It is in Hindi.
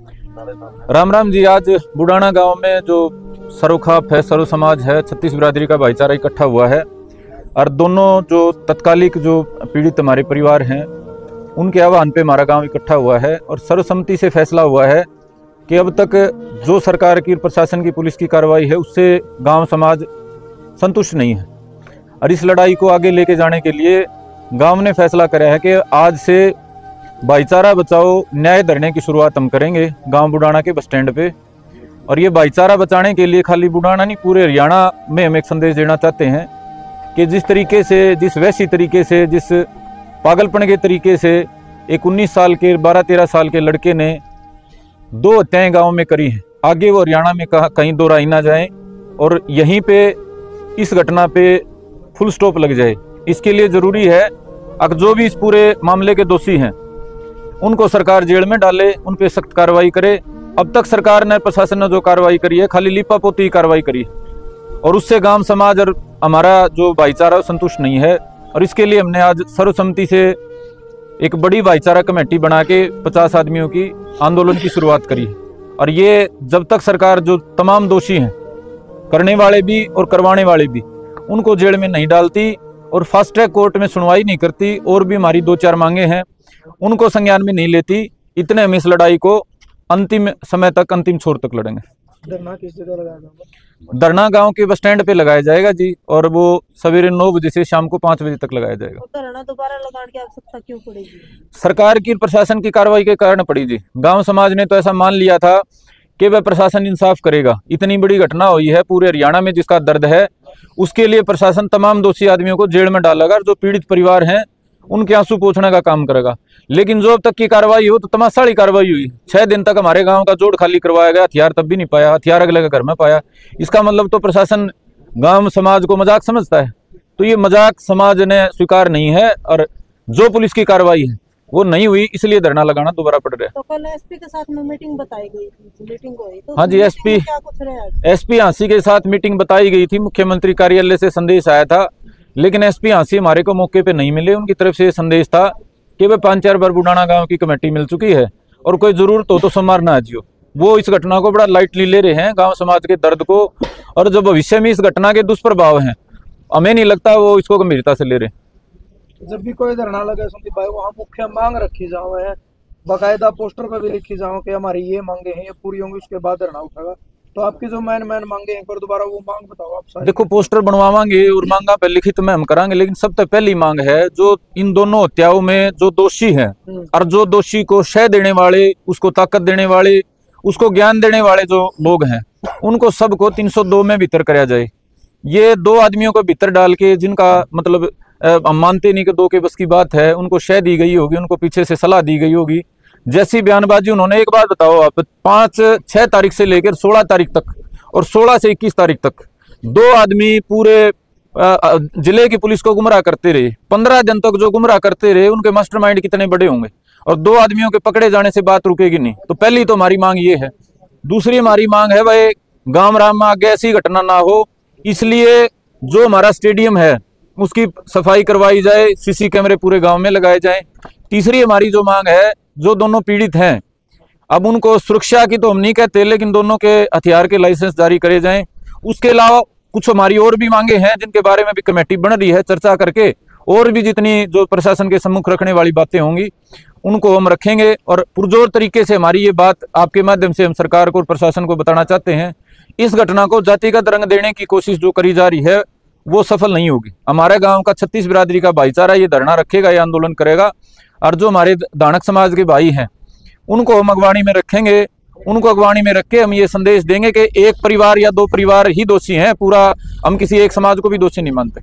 राम राम जी। आज बुडाना गांव में जो सरोखाफ है, सरो समाज है, 36 बिरादरी का भाईचारा इकट्ठा हुआ है और दोनों जो तत्कालिक जो पीड़ित हमारे परिवार हैं उनके आह्वान पे हमारा गांव इकट्ठा हुआ है और सर्वसम्मति से फैसला हुआ है कि अब तक जो सरकार की, प्रशासन की, पुलिस की कार्रवाई है उससे गांव समाज संतुष्ट नहीं है और इस लड़ाई को आगे लेके जाने के लिए गांव ने फैसला करा है कि आज से भाईचारा बचाओ न्याय धरने की शुरुआत हम करेंगे गांव बुडाना के बस स्टैंड पे। और ये भाईचारा बचाने के लिए खाली बुडाना नहीं, पूरे हरियाणा में हम एक संदेश देना चाहते हैं कि जिस तरीके से, जिस वैसी तरीके से, जिस पागलपन के तरीके से एक 19 साल के, 12-13 साल के लड़के ने 2 हत्याएं गाँव में करी हैं, आगे वो हरियाणा में कहीं दोहराई ना जाए और यहीं पे इस घटना पे फुल स्टॉप लग जाए। इसके लिए जरूरी है अब जो भी इस पूरे मामले के दोषी हैं उनको सरकार जेल में डाले, उन पे सख्त कार्रवाई करे। अब तक सरकार ने, प्रशासन ने जो कार्रवाई करी है खाली लिपापोती कार्रवाई करी है और उससे गांव समाज और हमारा जो भाईचारा संतुष्ट नहीं है। और इसके लिए हमने आज सर्वसम्मति से एक बड़ी भाईचारा कमेटी बना के 50 आदमियों की आंदोलन की शुरुआत करी। और ये जब तक सरकार जो तमाम दोषी हैं, करने वाले भी और करवाने वाले भी, उनको जेल में नहीं डालती और फास्ट ट्रैक कोर्ट में सुनवाई नहीं करती, और भी हमारी 2-4 मांगे हैं उनको संज्ञान में नहीं लेती, इतने हम इस लड़ाई को अंतिम समय तक, अंतिम छोर तक लड़ेंगे। धरना किस जगह लगाया? धरना गांव के बस स्टैंड पे लगाया जाएगा जी, और वो सवेरे 9 बजे से शाम को 5 बजे तक लगाया जाएगा। तो धरना दोबारा लगाने की आवश्यकता क्यों पड़ेगी? सरकार की, प्रशासन की कार्रवाई के कारण पड़ी जी। गांव समाज ने तो ऐसा मान लिया था कि वह प्रशासन इंसाफ करेगा। इतनी बड़ी घटना हुई है पूरे हरियाणा में जिसका दर्द है, उसके लिए प्रशासन तमाम दोषी आदमियों को जेल में डालेगा और जो पीड़ित परिवार हैं उनके आंसू पोंछने का काम करेगा। लेकिन जो अब तक की कार्रवाई हो तो तमाशाली कार्रवाई हुई। 6 दिन तक हमारे गांव का जोड़ खाली करवाया गया, हथियार तब भी नहीं पाया, हथियार अगले के घर में पाया। इसका मतलब तो प्रशासन गांव समाज को मजाक समझता है। तो ये मजाक समाज ने स्वीकार नहीं है और जो पुलिस की कार्रवाई है वो नहीं हुई, इसलिए धरना लगाना दोबारा पड़ रहा है। तो कल एसपी के साथ में मीटिंग बताई गई थी, मीटिंग हुई तो हाँ जी, एसपी हांसी के साथ मीटिंग बताई गई थी। मुख्यमंत्री कार्यालय से संदेश आया था, लेकिन एसपी हांसी हमारे को मौके पे नहीं मिले। उनकी तरफ से संदेश था कि वह 5-4 बार बुडाना गांव की कमेटी मिल चुकी है और कोई जरूरत हो तो सोमवार ना आजियो। वो इस घटना को बड़ा लाइटली ले रहे हैं, गांव समाज के दर्द को, और जो भविष्य में इस घटना के दुष्प्रभाव हैं हमें नहीं लगता वो इसको गंभीरता से ले रहे हैं। जब भी कोई धरना लगे संदीप भाई, वहाँ मुख्य मांग रखी जाओ है, बाकायदा पोस्टर पर भी लिखी जाओ कि हमारी ये मांगे हैं, ये पूरी होंगी, उसके बाद धरना उठेगा। तो आपकी जो मैन मांगे हैं, पर दोबारा वो मांग बताओ आप सारी। देखो, पोस्टर बनवाएंगे और मांगा पे लिखित में हम करांगे, लेकिन सबसे पहली मांग है जो इन दोनों हत्याओं में जो दोषी हैं और जो दोषी को शय देने वाले, उसको ताकत देने वाले, उसको ज्ञान देने वाले जो लोग हैं, उनको सबको 302 में भीतर कराया जाए। ये 2 आदमियों को भीतर डाल के, जिनका मतलब हम मानते नहीं कि 2 के बस की बात है, उनको शय दी गई होगी, उनको पीछे से सलाह दी गई होगी, जैसी बयानबाजी उन्होंने। एक बात बताओ आप, 5-6 तारीख से लेकर 16 तारीख तक और 16 से 21 तारीख तक 2 आदमी पूरे जिले की पुलिस को गुमराह करते रहे। 15 दिन तक जो गुमराह करते रहे, उनके मास्टरमाइंड कितने बड़े होंगे। और 2 आदमियों के पकड़े जाने से बात रुकेगी नहीं। तो पहली तो हमारी मांग ये है। दूसरी हमारी मांग है भाई, गांव राम में आगे ऐसी घटना ना हो, इसलिए जो हमारा स्टेडियम है उसकी सफाई करवाई जाए, सीसी कैमरे पूरे गांव में लगाए जाएं। तीसरी हमारी जो मांग है, जो दोनों पीड़ित हैं, अब उनको सुरक्षा की तो हम नहीं कहते, लेकिन दोनों के हथियार के लाइसेंस जारी करे जाएं। उसके अलावा कुछ हमारी और भी मांगे हैं जिनके बारे में भी कमेटी बन रही है, चर्चा करके और भी जितनी जो प्रशासन के सम्मुख रखने वाली बातें होंगी उनको हम रखेंगे। और पुरजोर तरीके से हमारी ये बात आपके माध्यम से हम सरकार को और प्रशासन को बताना चाहते हैं, इस घटना को जातिगत रंग देने की कोशिश जो करी जा रही है वो सफल नहीं होगी। हमारे गांव का 36 बिरादरी का भाईचारा ये धरना रखेगा, ये आंदोलन करेगा, और जो हमारे दानक समाज के भाई हैं उनको हम अगवानी में रखेंगे। उनको अगवानी में रख के हम ये संदेश देंगे कि एक परिवार या 2 परिवार ही दोषी हैं, पूरा हम किसी एक समाज को भी दोषी नहीं मानते।